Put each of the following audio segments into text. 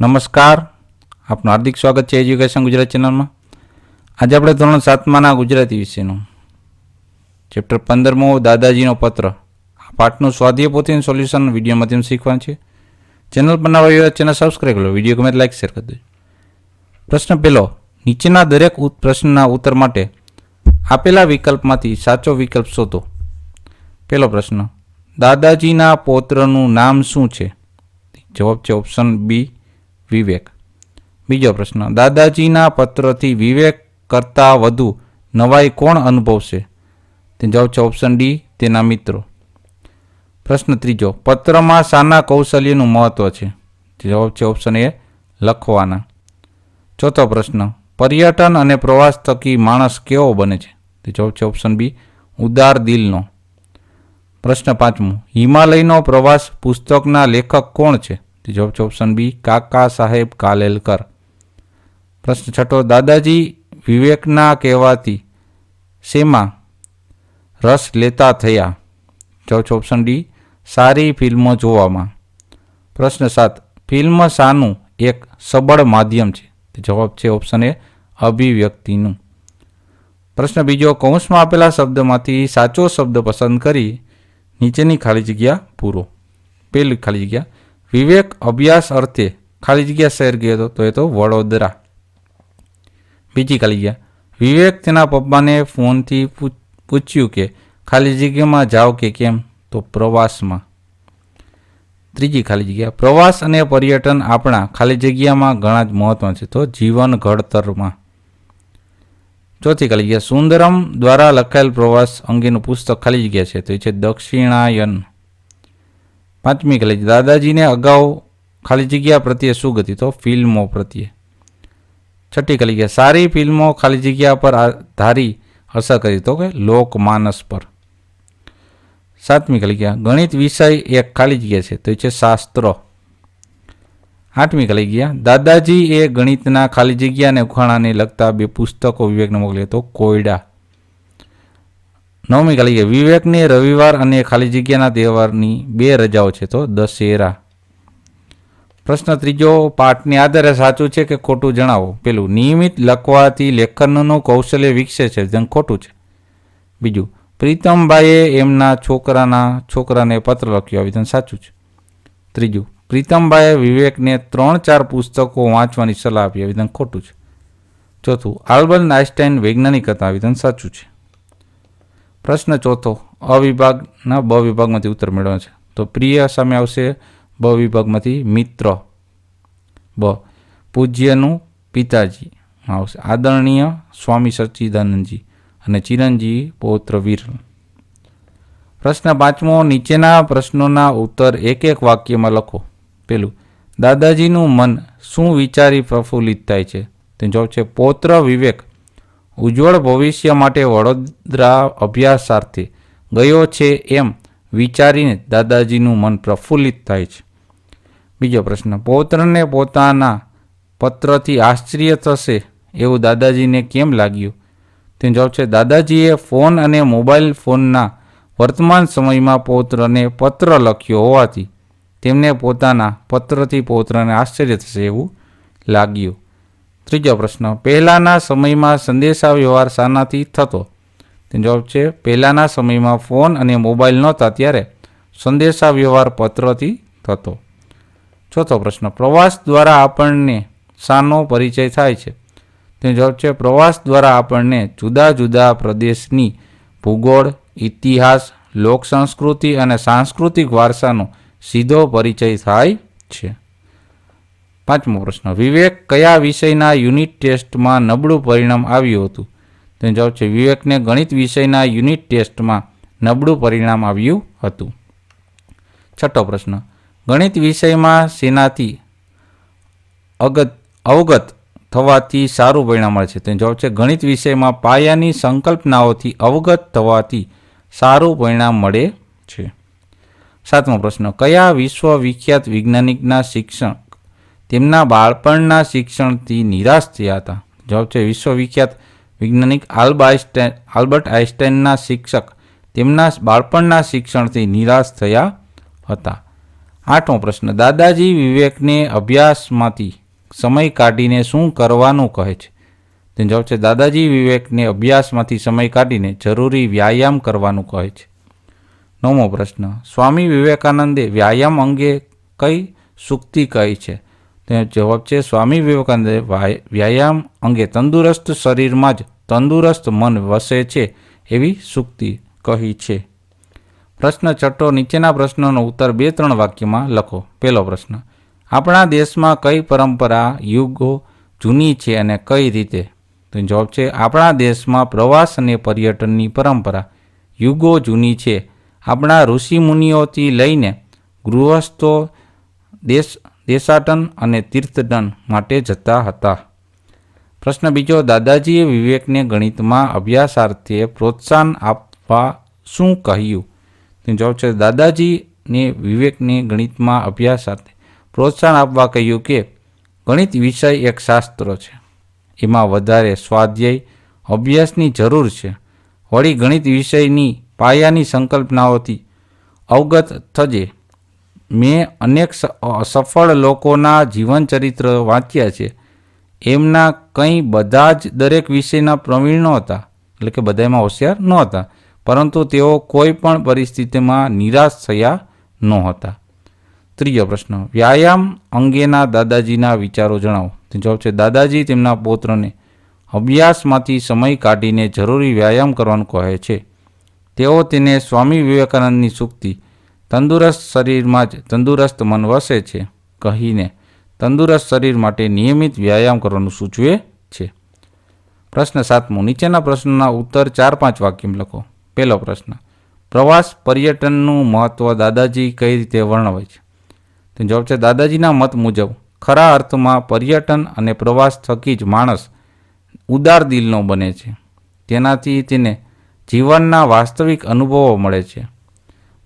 નમસ્કાર, આપનું હાર્દિક સ્વાગત છે એજ્યુકેશન ગુજરાત ચેનલમાં. આજે આપણે ધોરણ 7માના ગુજરાતી વિષયનું ચેપ્ટર 15મો દાદાજીનો પત્ર આ પાઠનું સ્વાધ્યાય પોથીનું સોલ્યુશન વિડીયો માધ્યમ શીખવાનું છે. ચેનલ પર નવા હોય ચેનલ સબસ્ક્રાઈબ કરો, વિડીયો ગમે લાઈક શેર કરી દેજો. પ્રશ્ન પહેલો, નીચેના દરેક પ્રશ્નના ઉત્તર માટે આપેલા વિકલ્પમાંથી સાચો વિકલ્પ શોધો. પહેલો પ્રશ્ન, દાદાજીના પૌત્રનું નામ શું છે? જવાબ છે ઓપ્શન બી, વિવેક. બીજો પ્રશ્ન, દાદાજીના પત્રથી વિવેક કરતાં વધુ નવાઈ કોણ અનુભવશે? તે જવાબ છે ઓપ્શન ડી, તેના મિત્રો. પ્રશ્ન ત્રીજો, પત્રમાં શાના કૌશલ્યનું મહત્વ છે? તે જવાબ છે ઓપ્શન એ, લખવાના. ચોથો પ્રશ્ન, પર્યટન અને પ્રવાસ થકી માણસ કેવો બને છે? તે જવાબ છે ઓપ્શન બી, ઉદાર દિલનો. પ્રશ્ન પાંચમો, હિમાલયનો પ્રવાસ પુસ્તકના લેખક કોણ છે? તે જવાબ છે ઓપ્શન બી, કાકા સાહેબ કાલેલકર. પ્રશ્ન છઠ્ઠો, દાદાજી વિવેકના કહેવાથી શેમાં રસ લેતા થયા? જવાબ છે ઓપ્શન ડી, સારી ફિલ્મો જોવામાં. પ્રશ્ન 7, ફિલ્મ શાનું એક સબળ માધ્યમ છે? તે જવાબ છે ઓપ્શન એ, અભિવ્યક્તિનું. પ્રશ્ન બીજો, કૌંસમાં આપેલા શબ્દમાંથી સાચો શબ્દ પસંદ કરી નીચેની ખાલી જગ્યા પૂરો. પહેલી ખાલી જગ્યા, વિવેક અભ્યાસ અર્થે ખાલી જગ્યા શહેર ગયો હતો, તો એ તો વડોદરા. બીજી ખાલી જગ્યા, વિવેક તેના પપ્પાને ફોનથી પૂછ્યું કે ખાલી જગ્યામાં જાઓ કે કેમ? તો પ્રવાસમાં. ત્રીજી ખાલી જગ્યા, પ્રવાસ અને પર્યટન આપણા ખાલી જગ્યામાં ઘણા જ મહત્વ છે, તો જીવન ઘડતરમાં. ચોથી ખાલી જગ્યા, સુંદરમ દ્વારા લખાયેલ પ્રવાસ અંગેનું પુસ્તક ખાલી જગ્યા છે, તો એ છે દક્ષિણાયન. પાંચમી ખાલી જગ્યા, દાદાજીને અગાઉ ખાલી જગ્યા પ્રત્યે શું ગતિ? તો ફિલ્મો પ્રત્યે. છઠ્ઠી ખાલી જગ્યા, સારી ફિલ્મો ખાલી જગ્યા પર ધારી અસર કરી, તો કે લોકમાનસ પર. સાતમી ખાલી જગ્યા, ગણિત વિષય એક ખાલી જગ્યા છે, તો એ છે શાસ્ત્ર. આઠમી ખાલી જગ્યા, દાદાજી એ ગણિતના ખાલી જગ્યા અને ઉખાણાને લગતા 2 પુસ્તકો વિવેકને મોકલે, તો કોયડા. નવમી ખાલી જગ્યા, વિવેકને રવિવાર અને ખાલી જગ્યાના તહેવારની 2 રજાઓ છે, તો દશેરા. પ્રશ્ન ત્રીજો, પાઠને આધારે સાચું છે કે ખોટું જણાવો. પેલું, નિયમિત લખવાથી લેખનનું કૌશલ્ય વિકસે છે, જેમ ખોટું છે. બીજું, પ્રીતમભાઈએ એમના છોકરાને પત્ર લખ્યો, વિધાન સાચું છે. ત્રીજું, પ્રીતમભાઈએ વિવેકને 3-4 પુસ્તકો વાંચવાની સલાહ આપી, વિધાન ખોટું છે. ચોથું, આલ્બર્ટ આઇન્સ્ટાઈન વૈજ્ઞાનિક હતા, વિધાન સાચું છે. પ્રશ્ન ચોથો, અવિભાગના બ વિભાગમાંથી ઉત્તર મેળવવાનો છે, તો પ્રિય સામે આવશે બ વિભાગમાંથી મિત્ર. બ, પૂજ્યનું પિતાજી આવશે આદરણીય સ્વામી સચ્ચિદાનંદજી, અને ચિરંજીવી પૌત્ર વિરલ. પ્રશ્ન પાંચમો, નીચેના પ્રશ્નોના ઉત્તર એક વાક્યમાં લખો. પેલું, દાદાજીનું મન શું વિચારી પ્રફુલ્લિત થાય છે? તે જવાબ છે પૌત્ર વિવેક ઉજ્જવળ ભવિષ્ય માટે વડોદરા અભ્યાસાર્થે ગયો છે એમ વિચારીને દાદાજીનું મન પ્રફુલ્લિત થાય છે. બીજો પ્રશ્ન, પૌત્રને પોતાના પત્રથી આશ્ચર્ય થશે એવું દાદાજીને કેમ લાગ્યું? તેનો જવાબ છે દાદાજીએ ફોન અને મોબાઈલ ફોનના વર્તમાન સમયમાં પૌત્રને પત્ર લખ્યો હોવાથી તેમને પોતાના પત્રથી પૌત્રને આશ્ચર્ય થશે એવું લાગ્યું. ત્રીજો પ્રશ્ન, પહેલાંના સમયમાં સંદેશા વ્યવહાર શાનાથી થતો? તેનો જવાબ છે પહેલાંના સમયમાં ફોન અને મોબાઈલ નહોતા ત્યારે સંદેશા વ્યવહાર પત્રથી થતો. ચોથો પ્રશ્ન, પ્રવાસ દ્વારા આપણને શાનો પરિચય થાય છે? તેનો જવાબ છે પ્રવાસ દ્વારા આપણને જુદા જુદા પ્રદેશની ભૂગોળ, ઇતિહાસ, લોક સંસ્કૃતિ અને સાંસ્કૃતિક વારસાનો સીધો પરિચય થાય છે. પાંચમો પ્રશ્ન, વિવેક કયા વિષયના યુનિટ ટેસ્ટમાં નબળું પરિણામ આવ્યું હતું? તેનો જવાબ છે વિવેકને ગણિત વિષયના યુનિટ ટેસ્ટમાં નબળું પરિણામ આવ્યું હતું. છઠ્ઠો પ્રશ્ન, ગણિત વિષયમાં શેનાથી અવગત થવાથી સારું પરિણામ મળે છે? તેનો જવાબ છે ગણિત વિષયમાં પાયાની સંકલ્પનાઓથી અવગત થવાથી સારું પરિણામ મળે છે. સાતમો પ્રશ્ન, કયા વિશ્વવિખ્યાત વૈજ્ઞાનિકના શિક્ષક તેમના બાળપણના શિક્ષણથી નિરાશ થયા હતા? જવાબ છે વિશ્વવિખ્યાત વૈજ્ઞાનિક આલ્બર્ટ આઇન્સ્ટાઈનના શિક્ષક તેમના બાળપણના શિક્ષણથી નિરાશ થયા હતા. 8મો પ્રશ્ન, દાદાજી વિવેકને અભ્યાસમાંથી સમય કાઢીને શું કરવાનું કહે છે? તેનો જવાબ છે દાદાજી વિવેકને અભ્યાસમાંથી સમય કાઢીને જરૂરી વ્યાયામ કરવાનું કહે છે. 9મો પ્રશ્ન, સ્વામી વિવેકાનંદે વ્યાયામ અંગે કઈ સૂક્તિ કહી છે? તેનો જવાબ છે સ્વામી વિવેકાનંદે વ્યાયામ અંગે તંદુરસ્ત શરીરમાં જ તંદુરસ્ત મન વસે છે એવી સૂક્તિ કહી છે. પ્રશ્ન 6, નીચેના પ્રશ્નોનો ઉત્તર 2-3 વાક્યમાં લખો. પહેલો પ્રશ્ન, આપણા દેશમાં કઈ પરંપરા યુગો જૂની છે અને કઈ રીતે? તો જવાબ છે આપણા દેશમાં પ્રવાસ અને પર્યટનની પરંપરા યુગો જૂની છે. આપણા ઋષિમુનિઓથી લઈને ગૃહસ્થો દેશાટન અને તીર્થદન માટે જતા હતા. પ્રશ્ન બીજો, દાદાજીએ વિવેકને ગણિતમાં અભ્યાસાર્થે પ્રોત્સાહન આપવા શું કહ્યું? તેનો જવાબ છે દાદાજીને વિવેકને ગણિતમાં અભ્યાસાર્થે પ્રોત્સાહન આપવા કહ્યું કે ગણિત વિષય એક શાસ્ત્ર છે, એમાં વધારે સ્વાધ્યાય અભ્યાસની જરૂર છે. વળી ગણિત વિષયની પાયાની સંકલ્પનાઓથી અવગત થજે. મેં અનેક સફળ લોકોના જીવનચરિત્ર વાંચ્યા છે. એમના કંઈ બધા જ દરેક વિષયના પ્રવીણ નહોતા, એટલે કે બધામાં હોશિયાર નહોતા, પરંતુ તેઓ કોઈ પણ પરિસ્થિતિમાં નિરાશ થયા નહોતા. ત્રીજો પ્રશ્ન, વ્યાયામ અંગેના દાદાજીના વિચારો જણાવો. તે જવાબ છે દાદાજી તેમના પૌત્રને અભ્યાસમાંથી સમય કાઢીને જરૂરી વ્યાયામ કરવાનું કહે છે. તેઓ તેને સ્વામી વિવેકાનંદની સૂક્તિ તંદુરસ્ત શરીરમાં જ તંદુરસ્ત મન વસે છે કહીને તંદુરસ્ત શરીર માટે નિયમિત વ્યાયામ કરવાનું સૂચવે છે. પ્રશ્ન 7, નીચેના પ્રશ્નોના ઉત્તર 4-5 વાક્યમાં લખો. પહેલો પ્રશ્ન, પ્રવાસ પર્યટનનું મહત્વ દાદાજી કઈ રીતે વર્ણવે છે? તેનો જવાબ છે દાદાજીના મત મુજબ ખરા અર્થમાં પર્યટન અને પ્રવાસ થકી જ માણસ ઉદાર દિલનો બને છે. તેનાથી તેને જીવનના વાસ્તવિક અનુભવો મળે છે.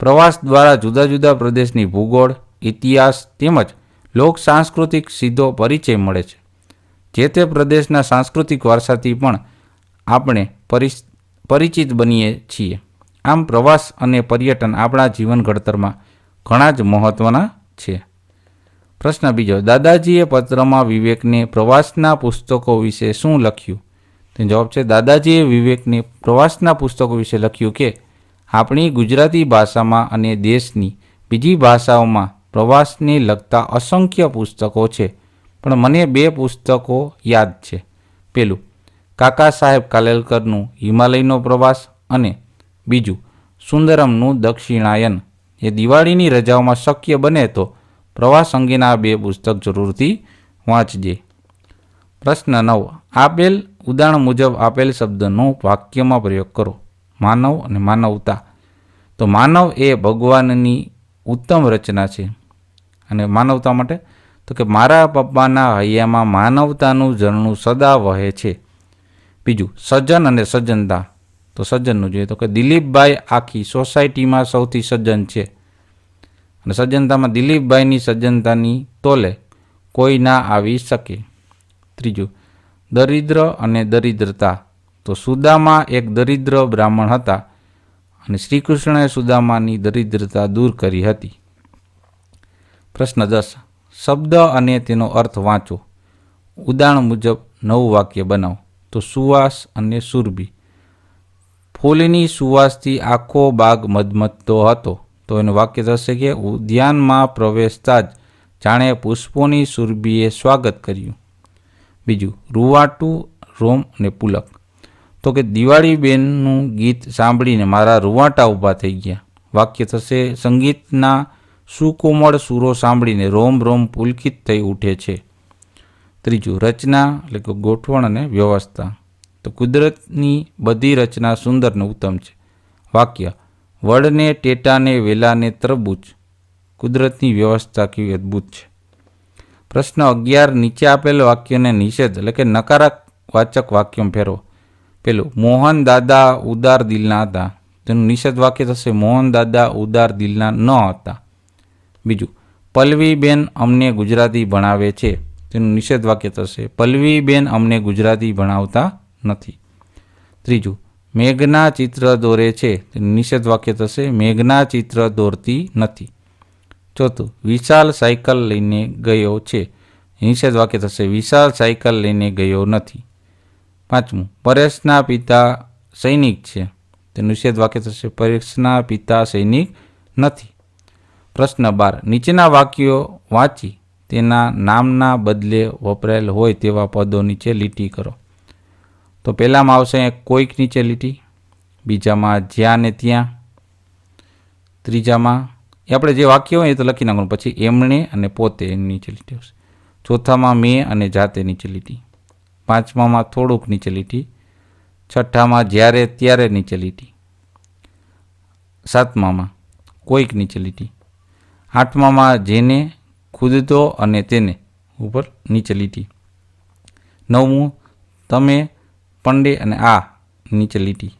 પ્રવાસ દ્વારા જુદા જુદા પ્રદેશની ભૂગોળ, ઇતિહાસ તેમજ લોક સાંસ્કૃતિક સીધો પરિચય મળે છે. જે તે પ્રદેશના સાંસ્કૃતિક વારસાથી પણ આપણે પરિચિત બનીએ છીએ. આમ પ્રવાસ અને પર્યટન આપણા જીવન ઘડતરમાં ઘણા જ મહત્ત્વના છે. પ્રશ્ન બીજો, દાદાજીએ પત્રમાં વિવેકને પ્રવાસના પુસ્તકો વિશે શું લખ્યું? તેનો જવાબ છે દાદાજીએ વિવેકને પ્રવાસના પુસ્તકો વિશે લખ્યું કે આપણી ગુજરાતી ભાષામાં અને દેશની બીજી ભાષાઓમાં પ્રવાસને લગતા અસંખ્ય પુસ્તકો છે, પણ મને 2 પુસ્તકો યાદ છે. પહેલું કાકા સાહેબ કાલેલકરનું હિમાલયનો પ્રવાસ અને બીજું સુંદરમનું દક્ષિણાયન. એ દિવાળીની રજાઓમાં શક્ય બને તો પ્રવાસ અંગેના 2 પુસ્તક જરૂરથી વાંચજે. પ્રશ્ન 9, આપેલ ઉદાહરણ મુજબ આપેલ શબ્દનો વાક્યમાં પ્રયોગ કરો. માનવ અને માનવતા. તો માનવ એ ભગવાનની ઉત્તમ રચના છે. અને માનવતા માટે તો કે મારા પપ્પાના હૈયામાં માનવતાનું ઝરણું સદા વહે છે. બીજું સજ્જન અને સજ્જનતા. તો સજ્જનનું જોઈએ તો કે દિલીપભાઈ આખી સોસાયટીમાં સૌથી સજ્જન છે. અને સજ્જનતામાં દિલીપભાઈની સજ્જનતાની તોલે કોઈ ના આવી શકે. ત્રીજું દરિદ્ર અને દરિદ્રતા. તો સુદામા એક દરિદ્ર બ્રાહ્મણ હતા અને શ્રી કૃષ્ણએ સુદામાની દરિદ્રતા દૂર કરી હતી. પ્રશ્ન 10, શબ્દ અને તેનો અર્થ વાંચો. ઉદાહરણ મુજબ નવું વાક્ય બનાવો. તો સુવાસ અને સુરભી. ફૂલની સુવાસથી આખો બાગ મધમધતો હતો. તો એનું વાક્ય થશે કે ઉદ્યાનમાં પ્રવેશતા જ જાણે પુષ્પોની સુરભીએ સ્વાગત કર્યું. બીજું રૂવાટું, રોમ અને પુલક. તો કે દિવાળી બેનનું ગીત સાંભળીને મારા રૂવાટા ઊભા થઈ ગયા. વાક્ય થશે સંગીતના સુકોમળ સૂરો સાંભળીને રોમ રોમ પુલકિત થઈ ઉઠે છે. ત્રીજું રચના એટલે કે ગોઠવણ અને વ્યવસ્થા. તો કુદરતની બધી રચના સુંદર ને ઉત્તમ છે. વાક્ય વડને ટેટાને વેલાને તરબૂચ. કુદરતની વ્યવસ્થા કેવી અદ્ભુત છે. પ્રશ્ન 11, નીચે આપેલ વાક્યને નિષેધ એટલે કે નકારવાચક વાક્યમાં ફેરવો. પેલું મોહન દાદા ઉદાર દિલના હતા. તેનું નિષેધ વાક્ય થશે મોહન દાદા ઉદાર દિલના ન હતા. બીજું પલ્લવીબેન અમને ગુજરાતી ભણાવે છે. તેનું નિષેધ વાક્ય થશે પલ્લવીબેન અમને ગુજરાતી ભણાવતા નથી. ત્રીજું મેઘના ચિત્ર દોરે છે. તેનું નિષેધ વાક્ય થશે મેઘના ચિત્ર દોરતી નથી. ચોથું, વિશાલ સાયકલ લઈને ગયો છે. નિષેધ વાક્ય થશે વિશાલ સાયકલ લઈને ગયો નથી. પાંચમું, પરેશના પિતા સૈનિક છે. તો નિષેધ વાક્ય થશે પરેશના પિતા સૈનિક નથી. પ્રશ્ન 12, નીચેના વાક્યો વાંચી તેના નામના બદલે વપરાયેલ હોય તેવા પદો નીચે લીટી કરો. તો પહેલામાં આવશે કોઈક નીચે લીટી, બીજામાં જ્યાં ને ત્યાં, ત્રીજામાં એ આપણે જે વાક્ય હોય એ તો લખી નાખવાનું, પછી એમણે અને પોતે એની નીચે લીટી આવશે. ચોથામાં મેં અને જાતે નીચે લીટી, પાંચમામાં થોડુંક નીચે લીટી, છઠ્ઠામાં જ્યારે ત્યારે નીચે લીટી, સાતમામાં કોઈક નીચે લીટી, આઠમામાં જેને, ખુદ તો અને તેને ઉપર નીચે લીટી, નવમું તમે, પંડે અને આ નીચે લીટી.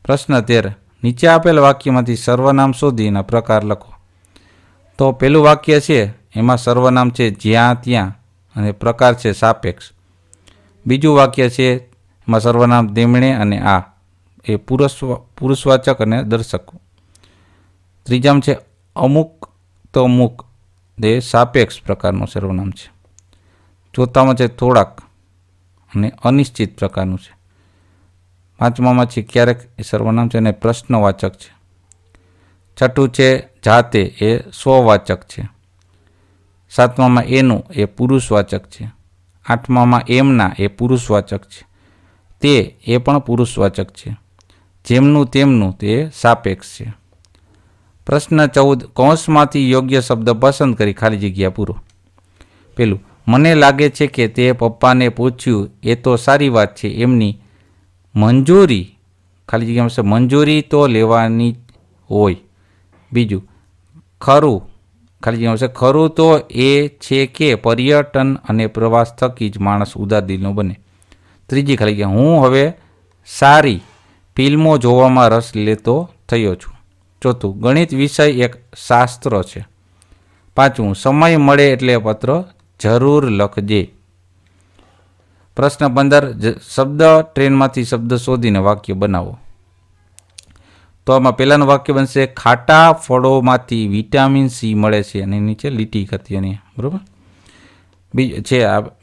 પ્રશ્ન 13, નીચે આપેલ વાક્યમાંથી સર્વનામ શોધી એના પ્રકાર લખો. તો પેલું વાક્ય છે એમાં સર્વનામ છે જ્યાં ત્યાં અને પ્રકાર છે સાપેક્ષ. બીજું વાક્ય છે એમાં સર્વનામ તેમણે અને આ એ પુરુષવાચક અને દર્શક. ત્રીજામાં છે અમુક તો અમુક એ સાપેક્ષ પ્રકારનું સર્વનામ છે. ચોથામાં છે થોડાક અને અનિશ્ચિત પ્રકારનું છે. પાંચમામાં છે ક્યારેક એ સર્વનામ છે અને પ્રશ્નવાચક છે. છઠ્ઠું છે જાતે એ સ્વવાચક છે. સાતમામાં એનું એ પુરુષવાચક છે. આઠમામાં એમના એ પુરુષવાચક છે. તે એ પણ પુરુષવાચક છે. જેમનું તેમનું તે સાપેક્ષ છે. પ્રશ્ન 14, કૌંસમાંથી યોગ્ય શબ્દ પસંદ કરી ખાલી જગ્યા પૂરો. પેલું, મને લાગે છે કે તે પપ્પાને પૂછ્યું એ તો સારી વાત છે, એમની મંજૂરી ખાલી જગ્યા મળશે મંજૂરી તો લેવાની હોય. બીજું, ખરું ખાલી જગ્યા મળશે ખરું તો એ છે કે પર્યટન અને પ્રવાસ થકી જ માણસ ઉદાર દિલનો બને. ત્રીજી ખાલી જગ્યા, હું હવે સારી ફિલ્મો જોવામાં રસ લેતો થયો છું. ચોથું, ગણિત વિષય એક શાસ્ત્ર છે. પાંચમું, સમય મળે એટલે પત્ર જરૂર લખજે. પ્રશ્ન 15, શબ્દ ટ્રેનમાંથી શબ્દ શોધીને વાક્ય બનાવો. તો આમાં પહેલાનું વાક્ય બનશે ખાટા ફળોમાંથી વિટામિન સી મળે છે અને નીચે લીટી કરતી અને બરાબર.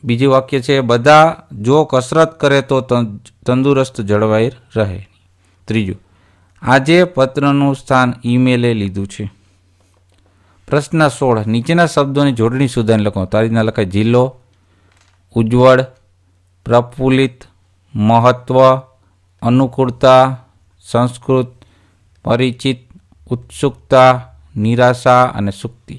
બીજું વાક્ય છે બધા જો કસરત કરે તો તંદુરસ્ત જળવાઈ રહે. ત્રીજું, આજે પત્રનું સ્થાન ઈમેલે લીધું છે. પ્રશ્ન 16, નીચેના શબ્દોની જોડણી સુધારીને લખો. તો આ રીતના લખાય જિલ્લો, ઉજ્જવળ, પ્રફુલ્લિત, મહત્વ, અનુકૂળતા, સંસ્કૃત, પરિચિત, ઉત્સુકતા, નિરાશા અને સુક્તિ.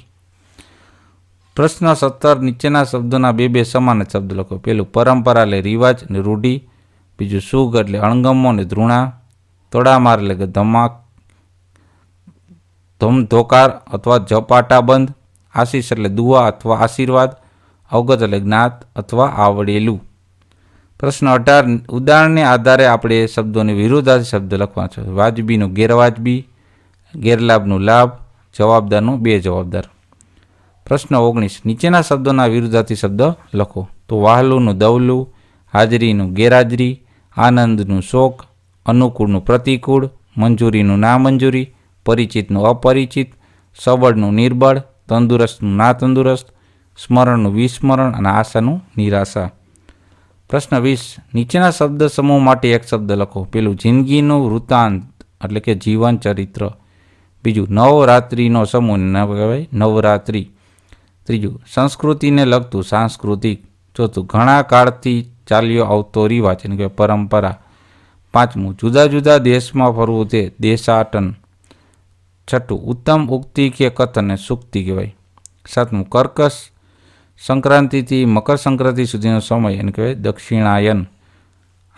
પ્રશ્ન 17, નીચેના શબ્દોના બે સમાન શબ્દ લખો. પેલું પરંપરા એટલે રિવાજ અને રૂઢિ, બીજું સુગ એટલે અણગમો અને ધૃણા, તોડામાર એટલે કે ધમધોકાર અથવા ઝપાટાબંધ, આશીષ એટલે દુઆ અથવા આશીર્વાદ, અવગત એટલે જ્ઞાત અથવા આવડેલું. પ્રશ્ન 18, ઉદાહરણને આધારે આપણે શબ્દોની વિરુદ્ધાર્થી શબ્દ લખવા છે. વાજબીનું ગેરવાજબી, ગેરલાભનું લાભ, જવાબદારનું બેજવાબદાર. પ્રશ્ન 19, નીચેના શબ્દોના વિરુદ્ધાર્થી શબ્દ લખો. તો વહાલુનું દવલું, હાજરીનું ગેરહાજરી, આનંદનું શોક, અનુકૂળનું પ્રતિકૂળ, મંજૂરીનું નામંજૂરી, પરિચિતનું અપરિચિત, સબળનું નિર્બળ, તંદુરસ્તનું ના તંદુરસ્ત, સ્મરણનું વિસ્મરણ અને આશાનું નિરાશા. પ્રશ્ન 20, નીચેના શબ્દ સમૂહ માટે એક શબ્દ લખો. પેલું જિંદગીનું વૃત્તાંત એટલે કે જીવન ચરિત્ર. બીજું, નવરાત્રિનો સમૂહ કહેવાય નવરાત્રિ. ત્રીજું, સંસ્કૃતિને લગતું સાંસ્કૃતિક. ચોથું, ઘણા કાળથી ચાલ્યો આવતો રિવાજ એટલે કે પરંપરા. પાંચમું, જુદા જુદા દેશમાં ફરવું તે દેશાટન. છઠ્ઠું, ઉત્તમ ઉક્તિ કે કથન સૂક્તિ કહેવાય. સાતમું, કર્કશ સંક્રાંતિથી મકર સંક્રાંતિ સુધીનો સમય એને કહેવાય દક્ષિણાયન.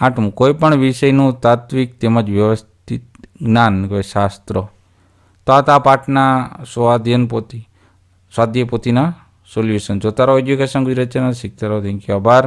આઠમું, કોઈપણ વિષયનું તાત્વિક તેમજ વ્યવસ્થિત જ્ઞાન કહેવાય શાસ્ત્ર. તો આ પાઠના સ્વાધ્યાય પોથીના સોલ્યુશન જોતા રહો. એજ્યુકેશન ગુજરાત ચેનલ શીખતા રહો. Thank you. આભાર.